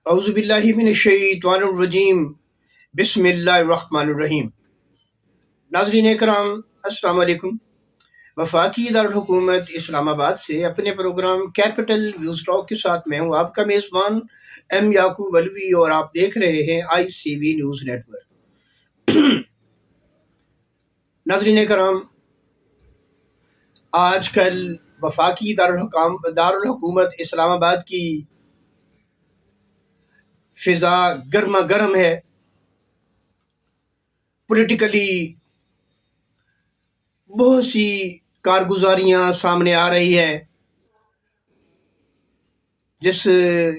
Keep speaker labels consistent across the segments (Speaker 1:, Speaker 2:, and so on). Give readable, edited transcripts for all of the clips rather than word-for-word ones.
Speaker 1: اعوذ باللہ من الشیطان الرجیم بسم اللہ الرحمن الرحیم۔ ناظرین کرام السلام علیکم۔ وفاقی دارالحکومت اسلام آباد سے اپنے پروگرام کیپٹل ویوز ٹاک کے ساتھ میں ہوں آپ کا میزبان ایم یعقوب علوی، اور آپ دیکھ رہے ہیں ICV نیوز نیٹ ورک۔ ناظرین کرام، آج کل وفاقی دارالحکومت اسلام آباد کی فضا گرما گرم ہے۔ پولیٹیکلی بہت سی کارگزاریاں سامنے آ رہی ہیں، جس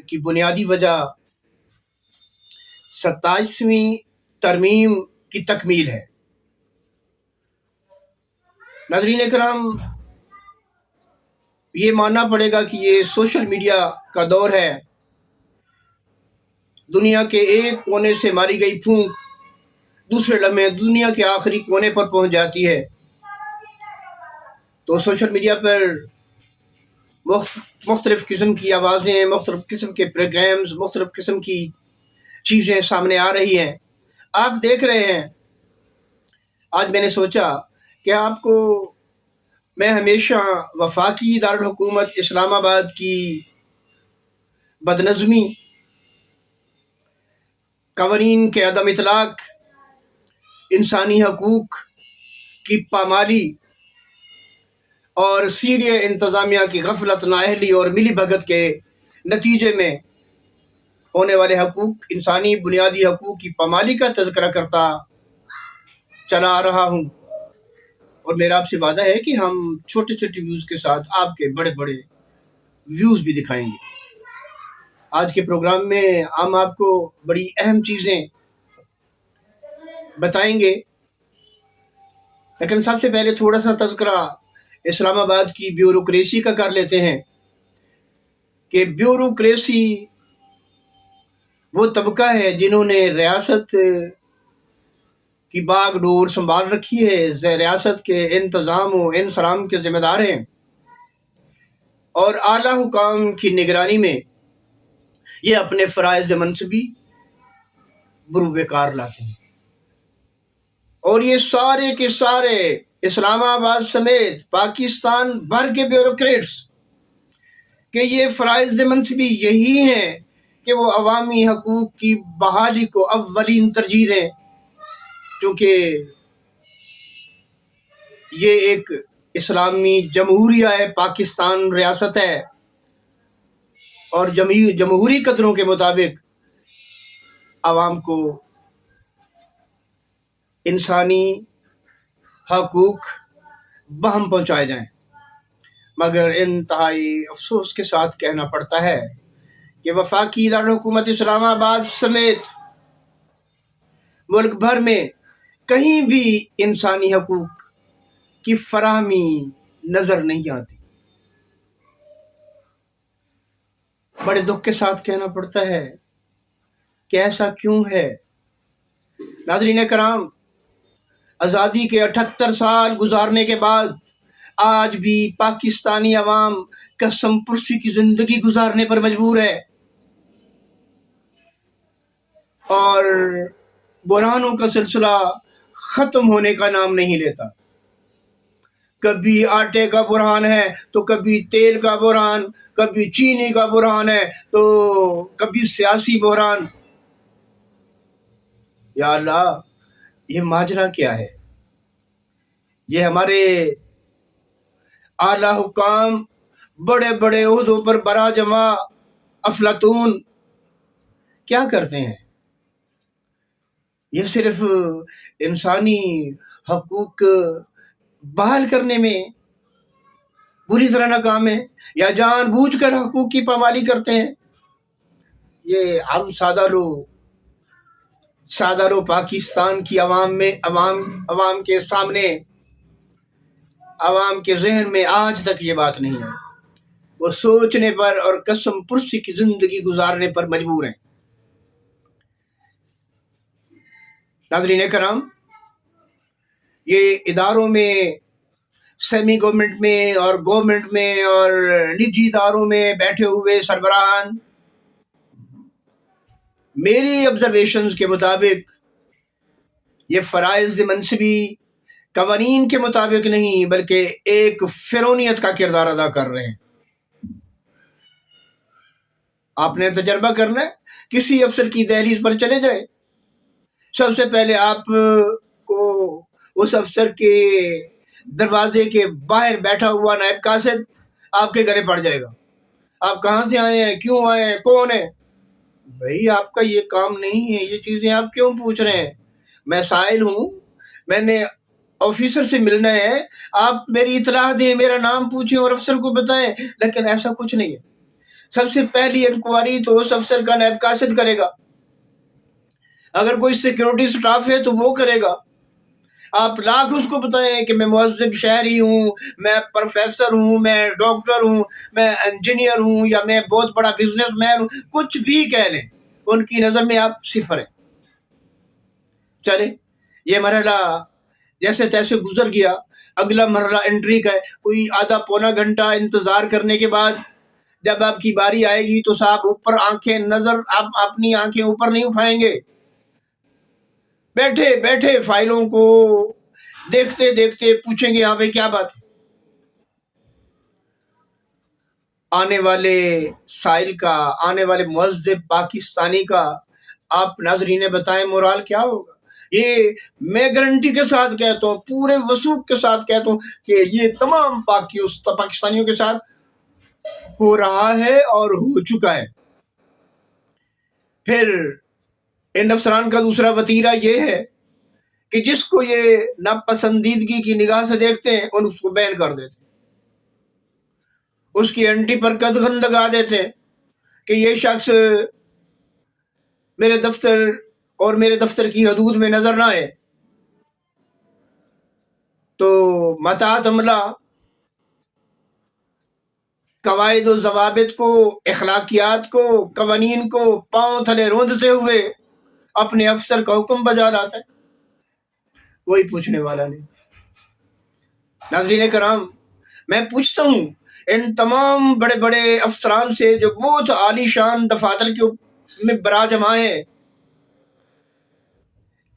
Speaker 1: کی بنیادی وجہ 27ویں ترمیم کی تکمیل ہے۔ ناظرین کرام، یہ ماننا پڑے گا کہ یہ سوشل میڈیا کا دور ہے۔ دنیا کے ایک کونے سے ماری گئی پھونک دوسرے لمحے دنیا کے آخری کونے پر پہنچ جاتی ہے۔ تو سوشل میڈیا پر مختلف قسم کی آوازیں، مختلف قسم کے پروگرامز، مختلف قسم کی چیزیں سامنے آ رہی ہیں۔ آپ دیکھ رہے ہیں، آج میں نے سوچا کہ آپ کو میں ہمیشہ وفاقی دارالحکومت اسلام آباد کی بدنظمی، قوانین کے عدم اطلاق، انسانی حقوق کی پامالی اور سیڈیا انتظامیہ کی غفلت، نااہلی اور ملی بھگت کے نتیجے میں ہونے والے حقوق، انسانی بنیادی حقوق کی پامالی کا تذکرہ کرتا چلا آ رہا ہوں۔ اور میرا آپ سے وعدہ ہے کہ ہم چھوٹے چھوٹے ویوز کے ساتھ آپ کے بڑے بڑے ویوز بھی دکھائیں گے۔ آج کے پروگرام میں ہم آپ کو بڑی اہم چیزیں بتائیں گے، لیکن سب سے پہلے تھوڑا سا تذکرہ اسلام آباد کی بیوروکریسی کا کر لیتے ہیں کہ بیوروکریسی وہ طبقہ ہے جنہوں نے ریاست کی باغ ڈور سنبھال رکھی ہے، ریاست کے انتظام و انصرام کے ذمہ دار ہیں، اور اعلیٰ حکام کی نگرانی میں یہ اپنے فرائض منصبی بروئے کار لاتے ہیں۔ اور یہ سارے کے سارے اسلام آباد سمیت پاکستان بھر کے بیوروکریٹس کہ یہ فرائض منصبی یہی ہیں کہ وہ عوامی حقوق کی بحالی کو اولین ترجیح دیں، کیونکہ یہ ایک اسلامی جمہوریہ ہے، پاکستان ریاست ہے، اور جمہوری قدروں کے مطابق عوام کو انسانی حقوق بہم پہنچائے جائیں۔ مگر انتہائی افسوس کے ساتھ کہنا پڑتا ہے کہ وفاقی دارالحکومت اسلام آباد سمیت ملک بھر میں کہیں بھی انسانی حقوق کی فراہمی نظر نہیں آتی۔ بڑے دکھ کے ساتھ کہنا پڑتا ہے کہ ایسا کیوں ہے۔ ناظرین کرام، آزادی کے 78 سال گزارنے کے بعد آج بھی پاکستانی عوام قسم پرسی کی زندگی گزارنے پر مجبور ہے، اور بحرانوں کا سلسلہ ختم ہونے کا نام نہیں لیتا۔ کبھی آٹے کا بحران ہے تو کبھی تیل کا بحران، کبھی چینی کا بحران ہے تو کبھی سیاسی بحران۔ یا اللہ، یہ ماجرا کیا ہے؟ یہ ہمارے اعلیٰ حکام بڑے بڑے عہدوں پر برا جمع افلاطون کیا کرتے ہیں؟ یہ صرف انسانی حقوق بحال کرنے میں بری طرح ناکام ہے، یا جان بوجھ کر حقوق کی پامالی کرتے ہیں؟ یہ ہم سادہ لو پاکستان کی عوام کے سامنے، عوام کے ذہن میں آج تک یہ بات نہیں ہے۔ وہ سوچنے پر اور قسم پرسی کی زندگی گزارنے پر مجبور ہیں۔ ناظرین کرام، یہ اداروں میں، سیمی گورنمنٹ میں اور گورنمنٹ میں اور نجی اداروں میں بیٹھے ہوئے سربراہان میری آبزرویشنز کے مطابق یہ فرائض منصبی قوانین کے مطابق نہیں بلکہ ایک فرعونیت کا کردار ادا کر رہے ہیں۔ آپ نے تجربہ کرنا ہے، کسی افسر کی دہلیز پر چلے جائے، سب سے پہلے آپ کو اس افسر کے دروازے کے باہر بیٹھا ہوا نائب قاصد آپ کے گلے پڑ جائے گا۔ آپ کہاں سے آئے ہیں، کیوں آئے ہیں، کون ہے؟ بھائی آپ کا یہ کام نہیں ہے، یہ چیزیں آپ کیوں پوچھ رہے ہیں؟ میں سائل ہوں، میں نے آفیسر سے ملنا ہے، آپ میری اطلاع دیں، میرا نام پوچھیں اور افسر کو بتائیں، لیکن ایسا کچھ نہیں ہے۔ سب سے پہلی انکوائری تو اس افسر کا نائب قاصد کرے گا، اگر کوئی سیکیورٹی سٹاف ہے تو وہ کرے گا۔ آپ لاکھ اس کو بتائیں کہ میں مہذب شہری ہوں، میں پروفیسر ہوں، میں ڈاکٹر ہوں، میں انجینئر ہوں، یا میں بہت بڑا بزنس مین ہوں، کچھ بھی کہہ لیں، ان کی نظر میں آپ صفر ہیں۔ چلے یہ مرحلہ جیسے تیسے گزر گیا، اگلا مرحلہ انٹری کا ہے۔ کوئی آدھا پونا گھنٹہ انتظار کرنے کے بعد جب آپ کی باری آئے گی تو صاحب اوپر آنکھیں نظر، آپ اپنی آنکھیں اوپر نہیں اٹھائیں گے، بیٹھے بیٹھے فائلوں کو دیکھتے دیکھتے پوچھیں گے ہاں بھائی کیا بات ہے۔ آنے والے سائل کا، آنے والے مہذب پاکستانی کا آپ ناظرین بتائیں مورال کیا ہوگا؟ یہ میں گارنٹی کے ساتھ کہتا ہوں، پورے وثوق کے ساتھ کہتا ہوں کہ یہ تمام پاکستانیوں کے ساتھ ہو رہا ہے اور ہو چکا ہے۔ پھر ان افسران کا دوسرا وتیرہ یہ ہے کہ جس کو یہ ناپسندیدگی کی نگاہ سے دیکھتے ہیں ان اس کو بین کر دیتے ہیں، اس کی انٹی پر قدغن لگا دیتے ہیں کہ یہ شخص میرے دفتر اور میرے دفتر کی حدود میں نظر نہ آئے۔ تو متاحت عملہ قواعد و ضوابط کو، اخلاقیات کو، قوانین کو پاؤں تھلے روندتے ہوئے اپنے افسر کا حکم بجا لاتا ہے، کوئی پوچھنے والا نہیں۔ ناظرین کرام، میں پوچھتا ہوں ان تمام بڑے بڑے افسران سے جو بہت عالی شان دفاتر میں براجمع ہیں،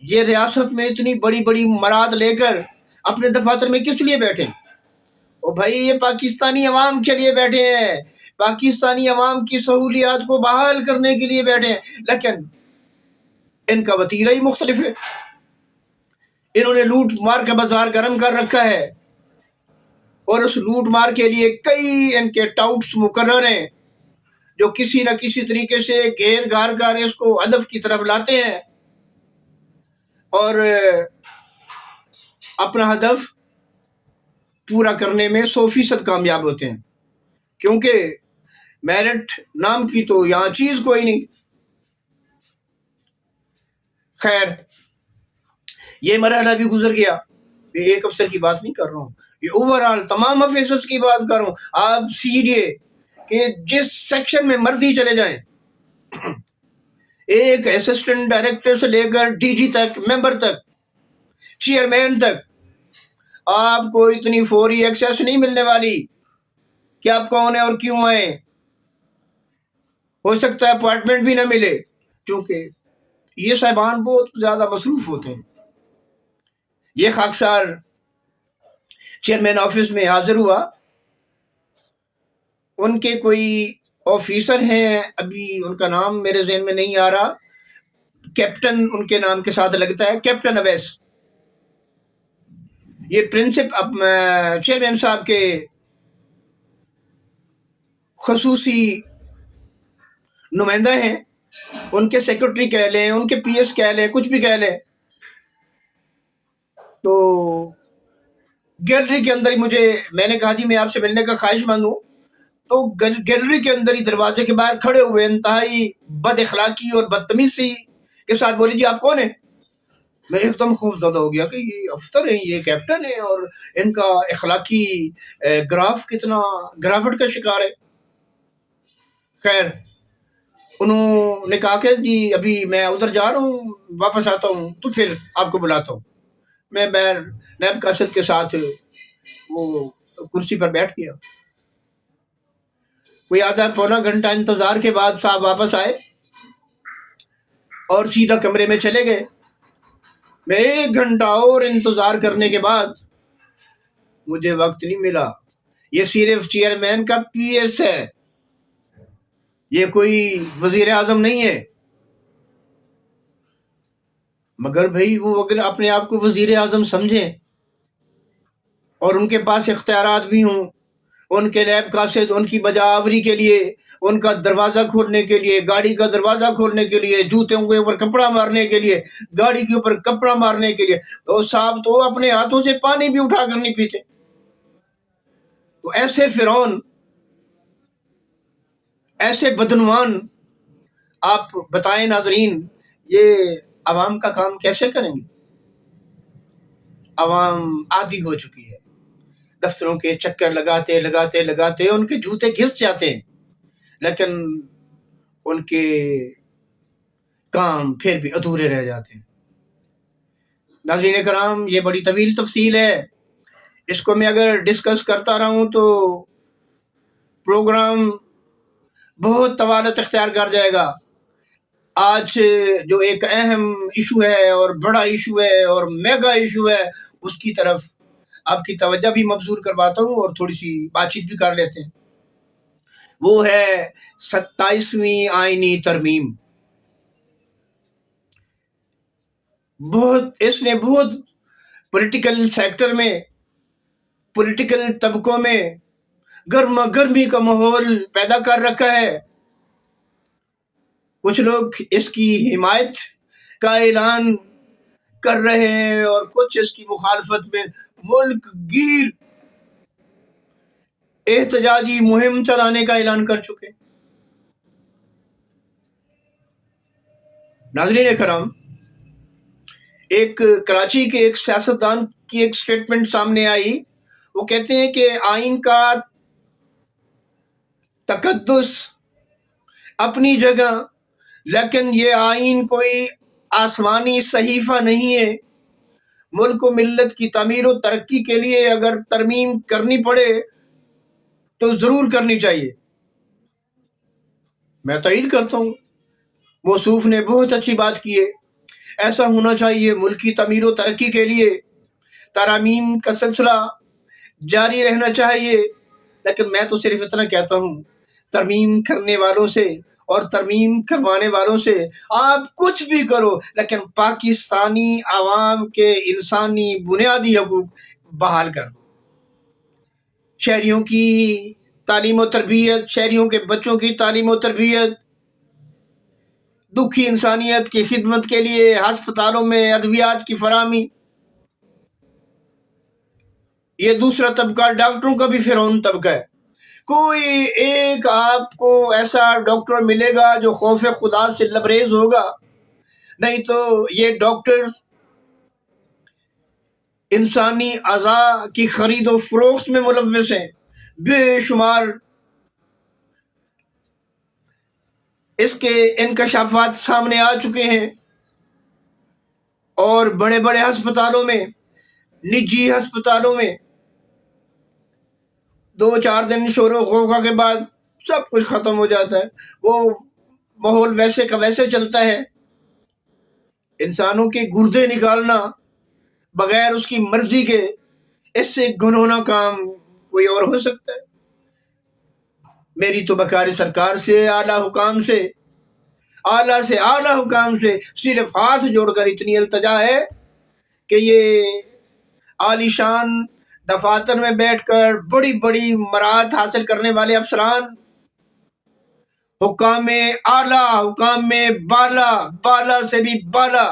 Speaker 1: یہ ریاست میں اتنی بڑی بڑی مراد لے کر اپنے دفاتر میں کس لیے بیٹھے؟ او بھائی یہ پاکستانی عوام کے لیے بیٹھے ہیں، پاکستانی عوام کی سہولیات کو بحال کرنے کے لیے بیٹھے ہیں، لیکن ان کا وتیرہ ہی مختلف ہے۔ انہوں نے لوٹ مار کا بازار گرم کر رکھا ہے، اور اس لوٹ مار کے لیے کئی ان کے ٹاؤٹس مقرر ہیں جو کسی نہ کسی طریقے سے گھیر گھار کر اس کو ہدف کی طرف لاتے ہیں اور اپنا ہدف پورا کرنے میں 100% کامیاب ہوتے ہیں، کیونکہ میرٹ نام کی تو یہاں چیز کوئی نہیں۔ خیر یہ مرحلہ بھی گزر گیا، یہ ایک افسر کی بات نہیں کر رہا ہوں، یہ اوورآل تمام افیسرز کی بات کر رہا ہوں۔ آپ سی ڈی اے کہ جس سیکشن میں مرضی چلے جائیں، ایک اسسٹنٹ ڈائریکٹر سے لے کر ڈی جی تک، ممبر تک، چیئرمین تک، آپ کو اتنی فوری ایکسیس نہیں ملنے والی کہ آپ کون ہیں اور کیوں آئے۔ ہو سکتا ہے اپوائنٹمنٹ بھی نہ ملے، کیونکہ یہ صاحبان بہت زیادہ مصروف ہوتے ہیں۔ یہ خاکسار چیئرمین آفس میں حاضر ہوا، ان کے کوئی آفیسر ہیں، ابھی ان کا نام میرے ذہن میں نہیں آ رہا، کیپٹن ان کے نام کے ساتھ لگتا ہے، کیپٹن اویس۔ یہ چیئرمین صاحب کے خصوصی نمائندہ ہیں، ان کے سیکرٹری کہہ لیں، ان کے پی ایس کہہ لیں، کچھ بھی کہہ لیں۔ تو گیلری کے اندر ہی میں نے کہا جی میں آپ سے ملنے کا خواہش مند ہوں، تو گیلری کے اندر ہی دروازے کے باہر کھڑے ہوئے انتہائی بد اخلاقی اور بدتمیزی کے ساتھ بولی جی آپ کون ہیں؟ میں ایک دم خوف زدہ ہو گیا کہ یہ افسر ہیں، یہ کیپٹن ہیں، اور ان کا اخلاقی گراف کتنا گرافٹ کا شکار ہے۔ خیر انہوں نے کہا کہ جی ابھی میں ادھر جا رہا ہوں، واپس آتا ہوں تو پھر آپ کو بلاتا ہوں۔ میں نائب قاصد کے ساتھ وہ کرسی پر بیٹھ گیا۔ کوئی آدھا پونا گھنٹہ انتظار کے بعد صاحب واپس آئے، اور سیدھا کمرے میں چلے گئے. میں 1 گھنٹہ اور انتظار کرنے کے بعد مجھے وقت نہیں ملا. یہ صرف چیئرمین کا پی ایس ہے, یہ کوئی وزیر اعظم نہیں ہے. مگر بھائی وہ اگر اپنے آپ کو وزیر اعظم سمجھیں اور ان کے پاس اختیارات بھی ہوں, ان کے نیب قاصد ان کی بجاوری کے لیے, ان کا دروازہ کھولنے کے لیے, گاڑی کا دروازہ کھولنے کے لیے, جوتوں کے اوپر کپڑا مارنے کے لیے, گاڑی کے اوپر کپڑا مارنے کے لیے, وہ صاحب تو اپنے ہاتھوں سے پانی بھی اٹھا کر نہیں پیتے. تو ایسے فرعون, ایسے بدعنوان, آپ بتائیں ناظرین, یہ عوام کا کام کیسے کریں گے؟ عوام عادی ہو چکی ہے, دفتروں کے چکر لگاتے لگاتے لگاتے ان کے جوتے گھس جاتے ہیں, لیکن ان کے کام پھر بھی ادھورے رہ جاتے ہیں. ناظرین کرام, یہ بڑی طویل تفصیل ہے, اس کو میں اگر ڈسکس کرتا رہوں تو پروگرام بہت طوالت اختیار کر جائے گا. آج جو ایک اہم ایشو ہے اور بڑا ایشو ہے اور میگا ایشو ہے, اس کی طرف آپ کی توجہ بھی مبذول کرواتا ہوں اور تھوڑی سی بات چیت بھی کر لیتے ہیں. وہ ہے 27ویں آئینی ترمیم. اس نے بہت پولیٹیکل سیکٹر میں, پولیٹیکل طبقوں میں گرما گرمی کا ماحول پیدا کر رکھا ہے. کچھ لوگ اس کی حمایت کا اعلان کر رہے ہیں اور کچھ اس کی مخالفت میں ملک گیر احتجاجی مہم چلانے کا اعلان کر چکے. ناظرین کرام, ایک کراچی کے ایک سیاستدان کی ایک سٹیٹمنٹ سامنے آئی. وہ کہتے ہیں کہ آئین کا تقدس اپنی جگہ, لیکن یہ آئین کوئی آسمانی صحیفہ نہیں ہے. ملک و ملت کی تعمیر و ترقی کے لیے اگر ترمیم کرنی پڑے تو ضرور کرنی چاہیے. میں تائید کرتا ہوں, موصوف نے بہت اچھی بات کی ہے. ایسا ہونا چاہیے. ملک کی تعمیر و ترقی کے لیے ترامیم کا سلسلہ جاری رہنا چاہیے. لیکن میں تو صرف اتنا کہتا ہوں, ترمیم کرنے والوں سے اور ترمیم کروانے والوں سے آپ کچھ بھی کرو, لیکن پاکستانی عوام کے انسانی بنیادی حقوق بحال کر دو. شہریوں کی تعلیم و تربیت, شہریوں کے بچوں کی تعلیم و تربیت, دکھی انسانیت کی خدمت کے لیے ہسپتالوں میں ادویات کی فراہمی. یہ دوسرا طبقہ ڈاکٹروں کا بھی فرعون طبقہ ہے. کوئی ایک آپ کو ایسا ڈاکٹر ملے گا جو خوف خدا سے لبریز ہوگا, نہیں تو یہ ڈاکٹر انسانی اعضاء کی خرید و فروخت میں ملوث ہیں. بے شمار اس کے انکشافات سامنے آ چکے ہیں, اور بڑے بڑے ہسپتالوں میں, نجی ہسپتالوں میں 2-4 دن شور و غوغا کے بعد سب کچھ ختم ہو جاتا ہے. وہ ماحول ویسے کا ویسے چلتا ہے. انسانوں کے گردے نکالنا بغیر اس کی مرضی کے, اس سے گنونا کام کوئی اور ہو سکتا ہے؟ میری تو بکار سرکار سے, اعلیٰ حکام سے, اعلیٰ سے اعلیٰ حکام سے صرف ہاتھ جوڑ کر اتنی التجا ہے کہ یہ عالی شان دفاتر میں بیٹھ کر بڑی بڑی مراحت حاصل کرنے والے افسران, حکام اعلیٰ, حکام میں بالا, بالا سے بھی بالا,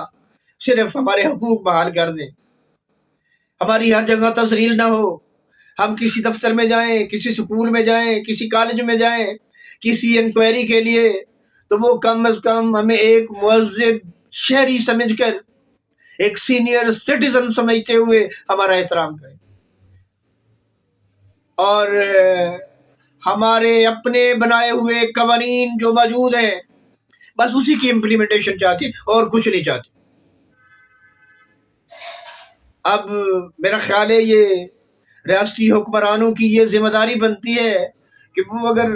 Speaker 1: صرف ہمارے حقوق بحال کر دیں, ہماری ہر جگہ تزلیل نہ ہو. ہم کسی دفتر میں جائیں, کسی سکول میں جائیں, کسی کالج میں جائیں, کسی انکوائری کے لیے, تو وہ کم از کم ہمیں ایک مہذب شہری سمجھ کر, ایک سینئر سٹیزن سمجھتے ہوئے ہمارا احترام کریں. اور ہمارے اپنے بنائے ہوئے قوانین جو موجود ہیں, بس اسی کی امپلیمنٹیشن چاہتی, اور کچھ نہیں چاہتی. اب میرا خیال ہے یہ ریاستی حکمرانوں کی یہ ذمہ داری بنتی ہے کہ وہ اگر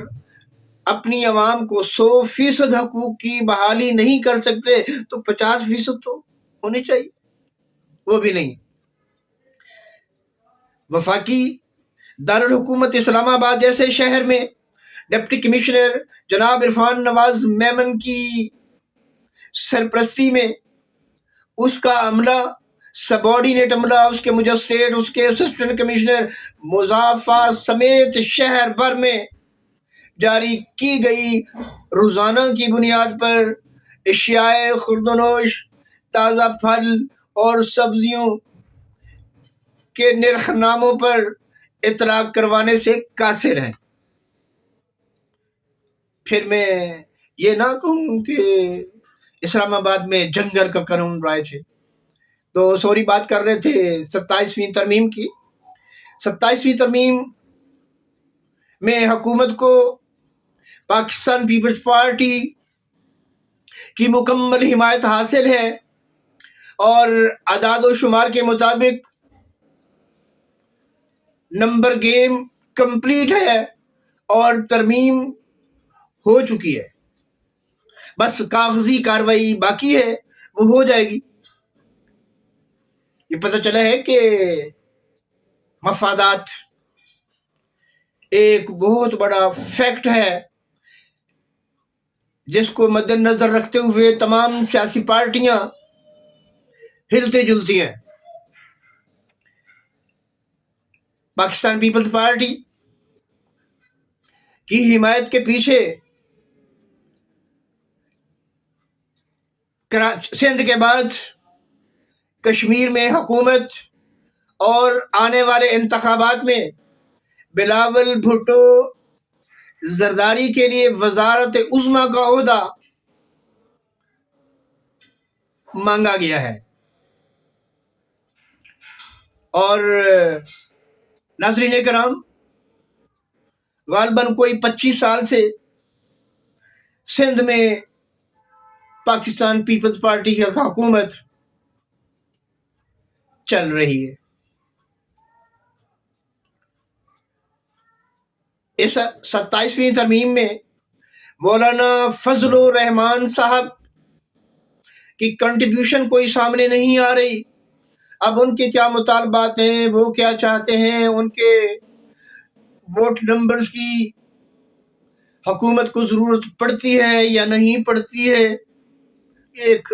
Speaker 1: اپنی عوام کو 100% حقوق کی بحالی نہیں کر سکتے تو 50% تو ہونے چاہیے، وہ بھی نہیں۔ وفاقی دارالحکومت اسلام آباد جیسے شہر میں ڈپٹی کمشنر جناب عرفان نواز میمن کی سرپرستی میں اس کا عملہ، سب آرڈینیٹ عملہ، اس کے مجسٹریٹ، اس کے اسسٹنٹ کمشنر مضافات سمیت شہر بھر میں جاری کی گئی روزانہ کی بنیاد پر اشیاء خوردونوش، تازہ پھل اور سبزیوں کے نرخ ناموں پر اطلاق کروانے سے قاصر ہیں۔ پھر میں یہ نہ کہوں کہ اسلام آباد میں جنگل کا قانون رائج ہے، تو سوری بات کر رہے تھے 27ویں ترمیم کی۔ 27ویں ترمیم میں حکومت کو پاکستان پیپلز پارٹی کی مکمل حمایت حاصل ہے اور اعداد و شمار کے مطابق نمبر گیم کمپلیٹ ہے اور ترمیم ہو چکی ہے، بس کاغذی کارروائی باقی ہے، وہ ہو جائے گی۔ یہ پتہ چلا ہے کہ مفادات ایک بہت بڑا فیکٹ ہے جس کو مد نظر رکھتے ہوئے تمام سیاسی پارٹیاں ہلتی جلتی ہیں۔ پاکستان پیپلز پارٹی کی حمایت کے پیچھے سندھ کے بعد کشمیر میں حکومت اور آنے والے انتخابات میں بلاول بھٹو زرداری کے لیے وزارت عظمیٰ کا عہدہ مانگا گیا ہے۔ اور ناظرین کرام، غالباً کوئی 25 سال سے سندھ میں پاکستان پیپلز پارٹی کی حکومت چل رہی ہے۔ اس 27ویں ترمیم میں مولانا فضل الرحمان صاحب کی کنٹریبیوشن کوئی سامنے نہیں آ رہی۔ اب ان کے کیا مطالبات ہیں، وہ کیا چاہتے ہیں، ان کے ووٹ نمبرز کی حکومت کو ضرورت پڑتی ہے یا نہیں پڑتی ہے، یہ ایک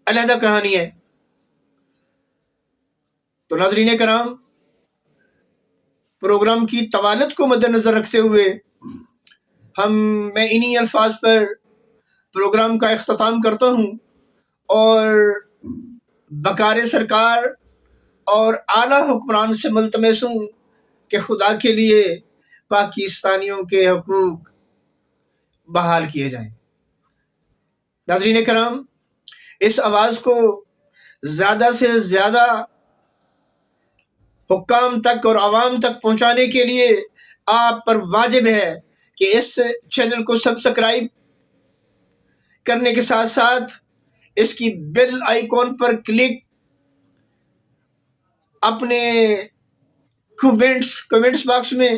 Speaker 1: علیحدہ کہانی ہے۔ تو ناظرین کرام، پروگرام کی طوالت کو مد نظر رکھتے ہوئے میں انہی الفاظ پر پروگرام کا اختتام کرتا ہوں اور بکار سرکار اور اعلیٰ حکمران سے ملتمس ہوں کہ خدا کے لیے پاکستانیوں کے حقوق بحال کیے جائیں۔ ناظرین کرام، اس آواز کو زیادہ سے زیادہ حکام تک اور عوام تک پہنچانے کے لیے آپ پر واجب ہے کہ اس چینل کو سبسکرائب کرنے کے ساتھ ساتھ اس کی بیل آئیکن پر کلک، اپنے کمنٹس باکس میں،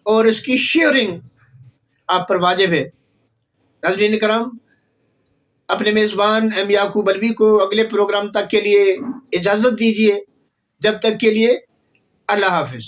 Speaker 1: اور اس کی شیئرنگ آپ پر واجب ہے۔ ناظرین کرام، اپنے میزبان ایم یعقوب علوی کو اگلے پروگرام تک کے لیے اجازت دیجیے۔ جب تک کے لیے اللہ حافظ۔